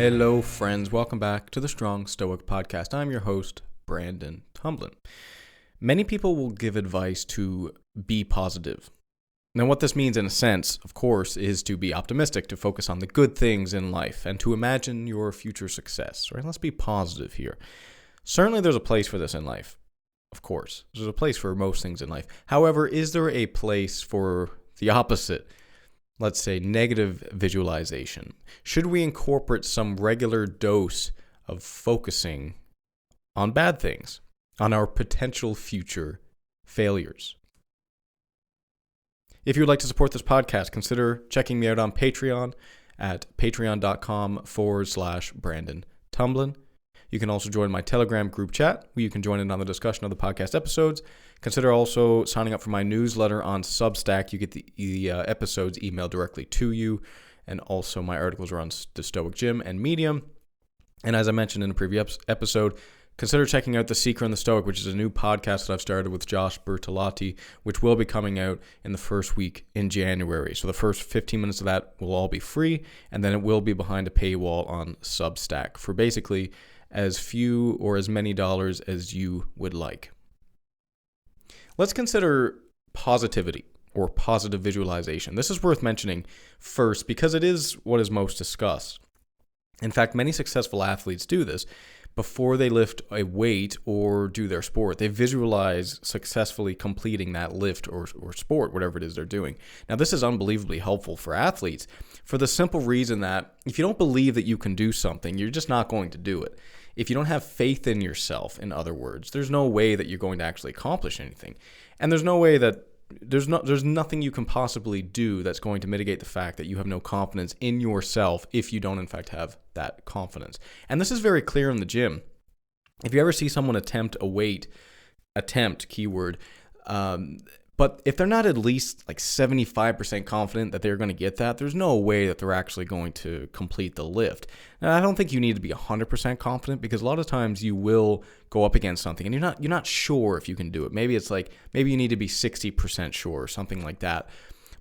Hello, friends. Welcome back to the Strong Stoic Podcast. I'm your host, Brandon Tumblin. Many people will give advice to be positive. Now, what this means, in a sense, of course, is to be optimistic, to focus on the good things in life, and to imagine your future success, right? Let's be positive here. Certainly, there's a place for this in life. Of course, there's a place for most things in life. However, is there a place for the opposite? Let's say negative visualization. Should we incorporate some regular dose of focusing on bad things, on our potential future failures? If you would like to support this podcast, consider checking me out on Patreon at patreon.com/Brandon Tumblin. You can also join my Telegram group chat, where you can join in on the discussion of the podcast episodes. Consider also signing up for my newsletter on Substack. You get the episodes emailed directly to you, and also my articles are on the Stoic Gym and Medium. And as I mentioned in a previous episode, consider checking out The Seeker and the Stoic, which is a new podcast that I've started with Josh Bertolotti, which will be coming out in the first week in January. So the first 15 minutes of that will all be free, and then it will be behind a paywall on Substack for basically as few or as many dollars as you would like. Let's consider positivity or positive visualization. This is worth mentioning first because it is what is most discussed. In fact, many successful athletes do this. Before they lift a weight or do their sport, they visualize successfully completing that lift or sport, whatever it is they're doing. Now, this is unbelievably helpful for athletes for the simple reason that if you don't believe that you can do something, you're just not going to do it. If you don't have faith in yourself, in other words, there's no way that you're going to actually accomplish anything. And there's no way that there's nothing you can possibly do that's going to mitigate the fact that you have no confidence in yourself if you don't in fact have that confidence. And this is very clear in the gym. If you ever see someone attempt a weight, keyword, but if they're not at least like 75% confident that they're going to get that, there's no way that they're actually going to complete the lift. Now, I don't think you need to be 100% confident, because a lot of times you will go up against something and you're not sure if you can do it. Maybe you need to be 60% sure or something like that.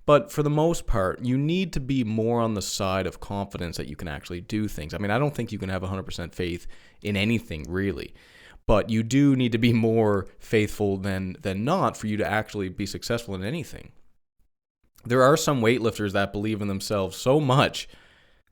But for the most part, you need to be more on the side of confidence that you can actually do things. I mean, I don't think you can have 100% faith in anything really. But you do need to be more faithful than not for you to actually be successful in anything. There are some weightlifters that believe in themselves so much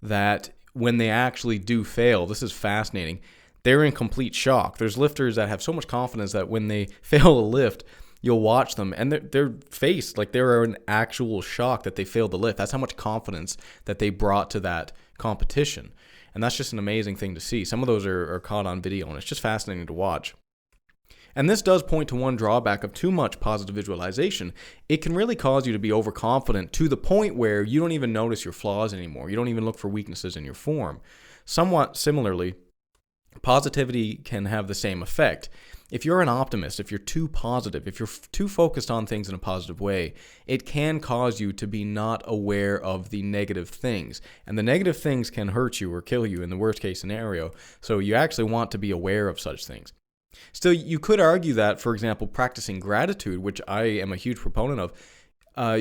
that when they actually do fail, this is fascinating, they're in complete shock. There's lifters that have so much confidence that when they fail a lift, you'll watch them and they're faced like they're in actual shock that they failed the lift. That's how much confidence that they brought to that competition. And that's just an amazing thing to see. Some of those are caught on video, and it's just fascinating to watch. And this does point to one drawback of too much positive visualization. It can really cause you to be overconfident to the point where you don't even notice your flaws anymore. You don't even look for weaknesses in your form. Somewhat similarly, positivity can have the same effect. If you're an optimist, if you're too positive, if you're too focused on things in a positive way, it can cause you to be not aware of the negative things. And the negative things can hurt you or kill you in the worst case scenario. So you actually want to be aware of such things. Still, you could argue that, for example, practicing gratitude, which I am a huge proponent of,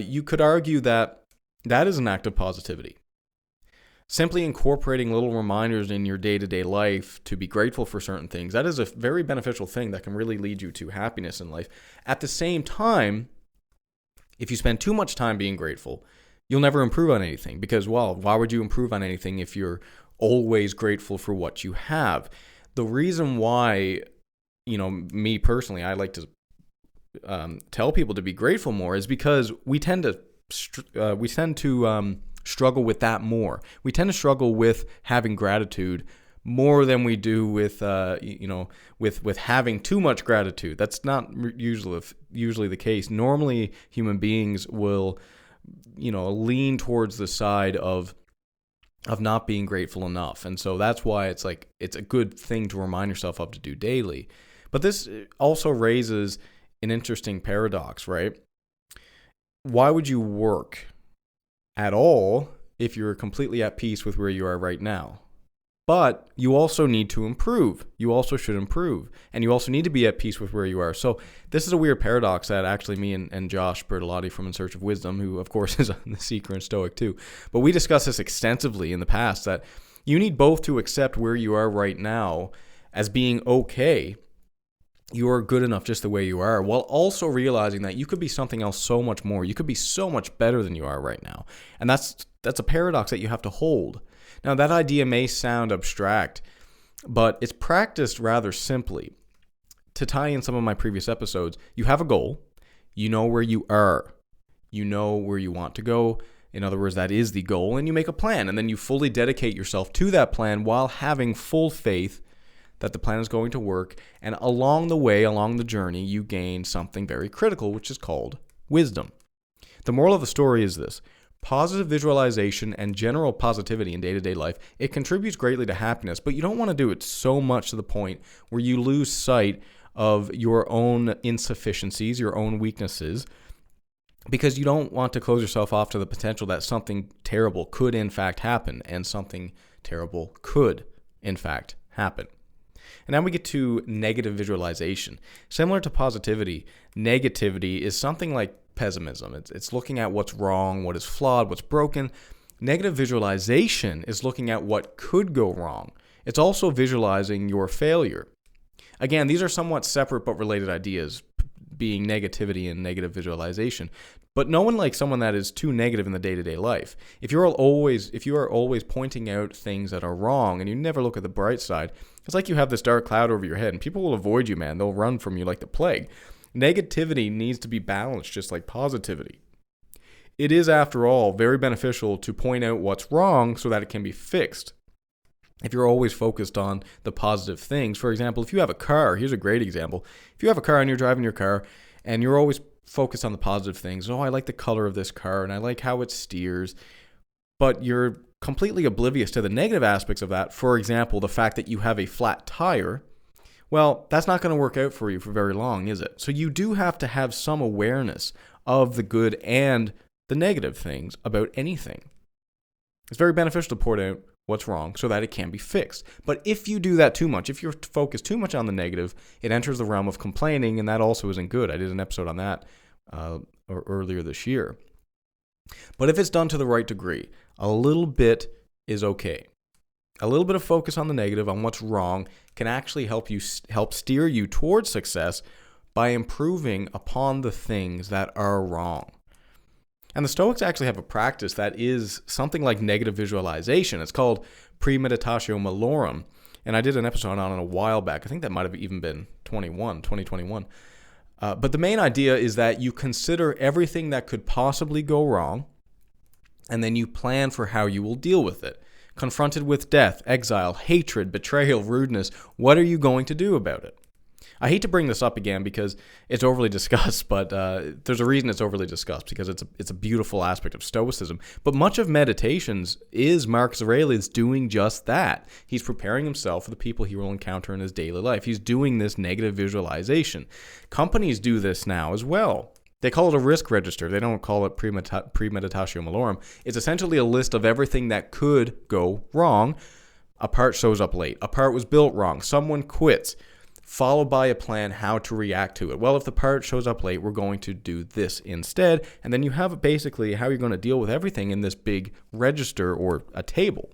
you could argue that that is an act of positivity. Simply incorporating little reminders in your day-to-day life to be grateful for certain things, that is a very beneficial thing that can really lead you to happiness in life. At the same time, if you spend too much time being grateful, you'll never improve on anything, because, well, why would you improve on anything if you're always grateful for what you have? The reason why, me personally, I like to tell people to be grateful more is because we tend to struggle with that more. We tend to struggle with having gratitude more than we do with with having too much gratitude. That's not usually the case. Normally, human beings will lean towards the side of not being grateful enough, and so that's why it's a good thing to remind yourself of to do daily. But this also raises an interesting paradox, right? Why would you work at all if you're completely at peace with where you are right now? But you also need to improve. You also should improve. And you also need to be at peace with where you are. So this is a weird paradox that actually me and Josh Bertolotti from In Search of Wisdom, who of course is on The Seeker and Stoic too, but we discussed this extensively in the past, that You need both to accept where you are right now as being okay. You are good enough just the way you are, while also realizing that you could be something else so much more. You could be so much better than you are right now. And that's a paradox that you have to hold. Now, that idea may sound abstract, but it's practiced rather simply. To tie in some of my previous episodes, you have a goal. You know where you are. You know where you want to go. In other words, that is the goal, and you make a plan, and then you fully dedicate yourself to that plan while having full faith that the plan is going to work, and along the way, along the journey, you gain something very critical, which is called wisdom. The moral of the story is this: positive visualization and general positivity in day-to-day life, it contributes greatly to happiness, but you don't want to do it so much to the point where you lose sight of your own insufficiencies, your own weaknesses, because you don't want to close yourself off to the potential that something terrible could in fact happen, and something terrible could in fact happen. And now we get to negative visualization. Similar to positivity, negativity is something like pessimism. It's looking at what's wrong, what is flawed, what's broken. Negative visualization is looking at what could go wrong. It's also visualizing your failure. Again, these are somewhat separate but related ideas, being negativity and negative visualization. But no one likes someone that is too negative in the day-to-day life. If you are always pointing out things that are wrong and you never look at the bright side, it's like you have this dark cloud over your head and people will avoid you, man. They'll run from you like the plague. Negativity needs to be balanced just like positivity. It is, after all, very beneficial to point out what's wrong so that it can be fixed. If you're always focused on the positive things, for example, if you have a car, here's a great example. If you have a car and you're driving your car and you're always focused on the positive things, I like the color of this car and I like how it steers, but you're completely oblivious to the negative aspects of that. For example, the fact that you have a flat tire, well, that's not going to work out for you for very long, is it? So you do have to have some awareness of the good and the negative things about anything. It's very beneficial to point out what's wrong so that it can be fixed. But if you do that too much, if you're focused too much on the negative, it enters the realm of complaining, and that also isn't good. I did an episode on that earlier this year. But if it's done to the right degree, a little bit is okay. A little bit of focus on the negative, on what's wrong, can actually help steer you towards success by improving upon the things that are wrong. And the Stoics actually have a practice that is something like negative visualization. It's called premeditatio malorum. And I did an episode on it a while back. I think that might have even been 2021. But the main idea is that you consider everything that could possibly go wrong, and then you plan for how you will deal with it. Confronted with death, exile, hatred, betrayal, rudeness, what are you going to do about it? I hate to bring this up again because it's overly discussed, but there's a reason it's overly discussed, because it's a beautiful aspect of Stoicism. But much of Meditations is Marcus Aurelius doing just that. He's preparing himself for the people he will encounter in his daily life. He's doing this negative visualization. Companies do this now as well. They call it a risk register. They don't call it premeditatio malorum. It's essentially a list of everything that could go wrong. A part shows up late. A part was built wrong. Someone quits. Followed by a plan how to react to it. Well, if the part shows up late, we're going to do this instead. And then you have basically how you're going to deal with everything in this big register or a table.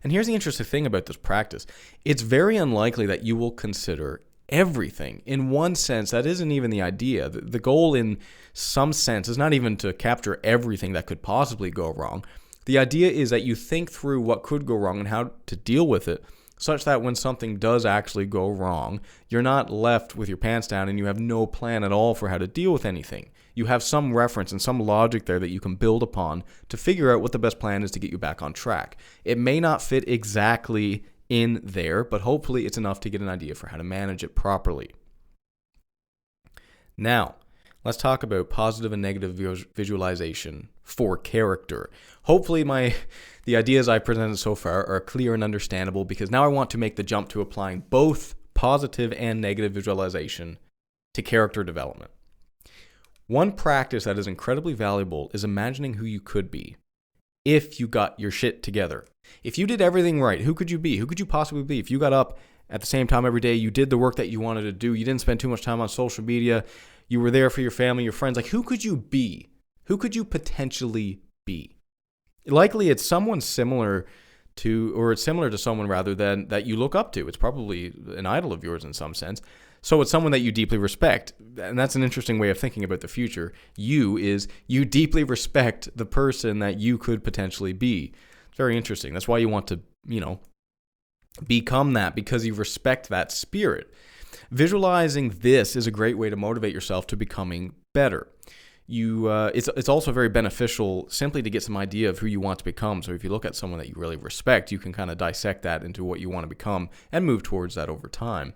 And here's the interesting thing about this practice. It's very unlikely that you will consider everything. In one sense, that isn't even the idea. The goal in some sense is not even to capture everything that could possibly go wrong. The idea is that you think through what could go wrong and how to deal with it, such that when something does actually go wrong, you're not left with your pants down and you have no plan at all for how to deal with anything. You have some reference and some logic there that you can build upon to figure out what the best plan is to get you back on track. It may not fit exactly in there, but hopefully it's enough to get an idea for how to manage it properly. Now, let's talk about positive and negative visualization for character. Hopefully the ideas I presented so far are clear and understandable, because now I want to make the jump to applying both positive and negative visualization to character development. One practice that is incredibly valuable is imagining who you could be if you got your shit together. If you did everything right, who could you be? Who could you possibly be? If you got up at the same time every day, you did the work that you wanted to do, you didn't spend too much time on social media, you were there for your family, your friends, like who could you be? Who could you potentially be? Likely it's someone similar or it's similar to someone rather than that you look up to. It's probably an idol of yours in some sense. So it's someone that you deeply respect. And that's an interesting way of thinking about the future. You deeply respect the person that you could potentially be. It's very interesting. That's why you want to, become that, because you respect that spirit. Visualizing this is a great way to motivate yourself to becoming better. It's also very beneficial simply to get some idea of who you want to become. So if you look at someone that you really respect, you can kind of dissect that into what you want to become and move towards that over time.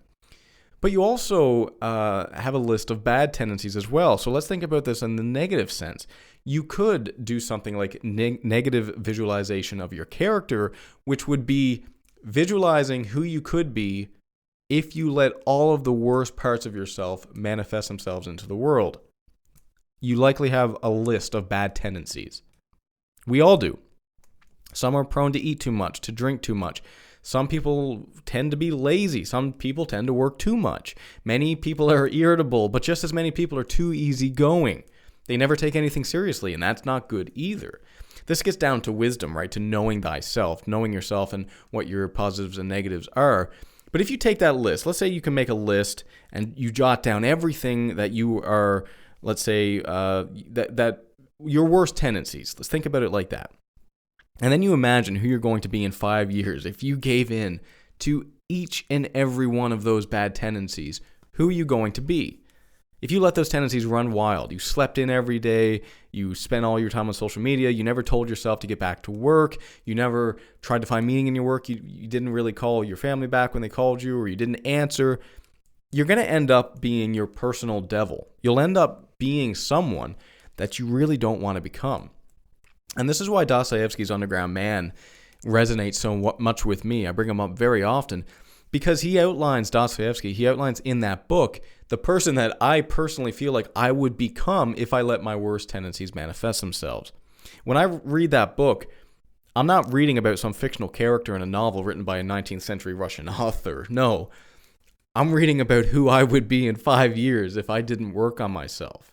But you also have a list of bad tendencies as well. So let's think about this in the negative sense. You could do something like negative visualization of your character, which would be visualizing who you could be if you let all of the worst parts of yourself manifest themselves into the world. You likely have a list of bad tendencies. We all do. Some are prone to eat too much, to drink too much. Some people tend to be lazy. Some people tend to work too much. Many people are irritable, but just as many people are too easygoing. They never take anything seriously, and that's not good either. This gets down to wisdom, right? To knowing thyself, knowing yourself and what your positives and negatives are. But if you take that list, let's say you can make a list and you jot down everything that you are, let's say, that your worst tendencies. Let's think about it like that. And then you imagine who you're going to be in 5 years. If you gave in to each and every one of those bad tendencies, who are you going to be? If you let those tendencies run wild, you slept in every day, you spent all your time on social media, you never told yourself to get back to work, you never tried to find meaning in your work, you didn't really call your family back when they called you, or you didn't answer, you're going to end up being your personal devil. You'll end up being someone that you really don't want to become. And this is why Dostoevsky's Underground Man resonates so much with me. I bring him up very often because Dostoevsky outlines in that book the person that I personally feel like I would become if I let my worst tendencies manifest themselves. When I read that book, I'm not reading about some fictional character in a novel written by a 19th century Russian author. No, I'm reading about who I would be in 5 years if I didn't work on myself.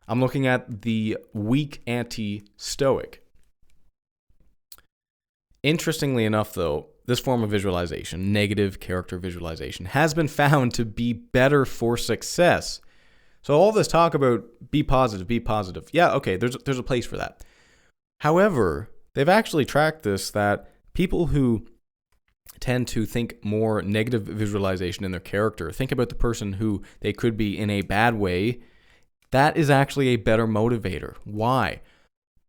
I'm looking at the weak anti-stoic. Interestingly enough, though, this form of visualization, negative character visualization, has been found to be better for success. So all this talk about be positive. Yeah, okay, there's a place for that. However, they've actually tracked this, that people who tend to think more negative visualization in their character, think about the person who they could be in a bad way, that is actually a better motivator. Why?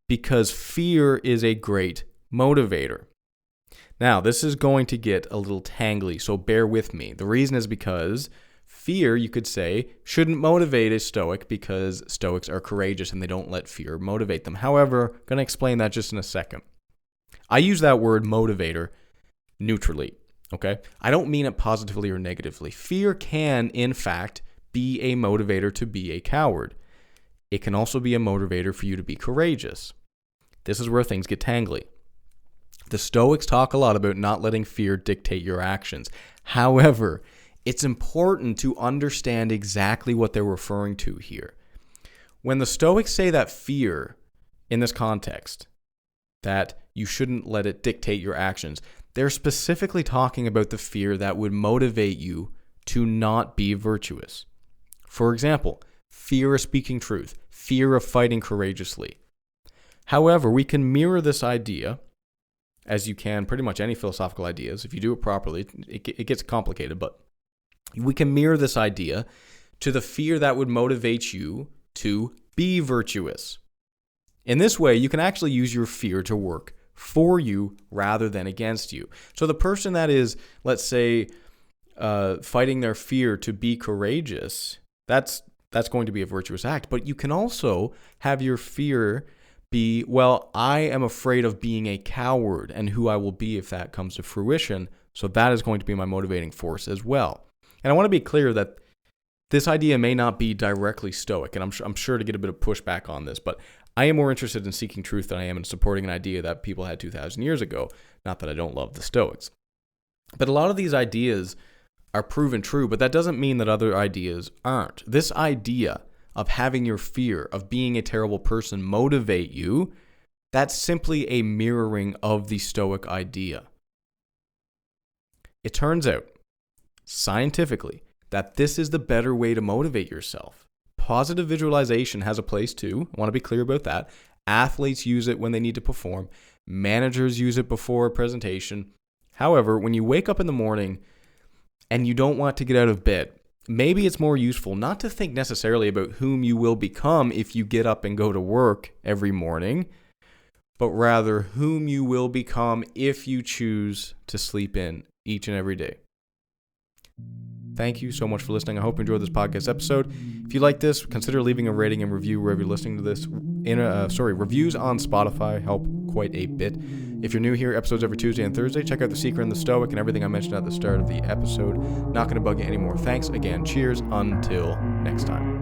Because fear is a great motivator. Now, this is going to get a little tangly, so bear with me. The reason is because fear, you could say, shouldn't motivate a Stoic because Stoics are courageous and they don't let fear motivate them. However, I'm going to explain that just in a second. I use that word motivator neutrally, okay? I don't mean it positively or negatively. Fear can, in fact, be a motivator to be a coward. It can also be a motivator for you to be courageous. This is where things get tangly. The Stoics talk a lot about not letting fear dictate your actions. However, it's important to understand exactly what they're referring to here. When the Stoics say that fear, in this context, that you shouldn't let it dictate your actions, they're specifically talking about the fear that would motivate you to not be virtuous. For example, fear of speaking truth, fear of fighting courageously. However, we can mirror this idea, as you can pretty much any philosophical ideas. If you do it properly, it gets complicated, but we can mirror this idea to the fear that would motivate you to be virtuous. In this way, you can actually use your fear to work for you rather than against you. So the person that is, let's say, fighting their fear to be courageous, that's going to be a virtuous act. But you can also have your fear be, well, I am afraid of being a coward and who I will be if that comes to fruition. So that is going to be my motivating force as well. And I want to be clear that this idea may not be directly Stoic, and I'm sure to get a bit of pushback on this, but I am more interested in seeking truth than I am in supporting an idea that people had 2,000 years ago. Not that I don't love the Stoics. But a lot of these ideas are proven true, but that doesn't mean that other ideas aren't. This idea of having your fear of being a terrible person motivate you, That's simply a mirroring of the Stoic idea. It turns out, scientifically, that this is the better way to motivate yourself. Positive visualization has a place too. I want to be clear about that. Athletes use it when they need to perform. Managers use it before a presentation. However, when you wake up in the morning and you don't want to get out of bed, maybe it's more useful not to think necessarily about whom you will become if you get up and go to work every morning, but rather whom you will become if you choose to sleep in each and every day. Thank you so much for listening. I hope you enjoyed this podcast episode. If you like this, consider leaving a rating and review wherever you're listening to this. Reviews on Spotify help quite a bit. If you're new here, episodes every Tuesday and Thursday. Check out The Secret and the Stoic and everything I mentioned at the start of the episode. Not going to bug you anymore. Thanks again. Cheers. Until next time.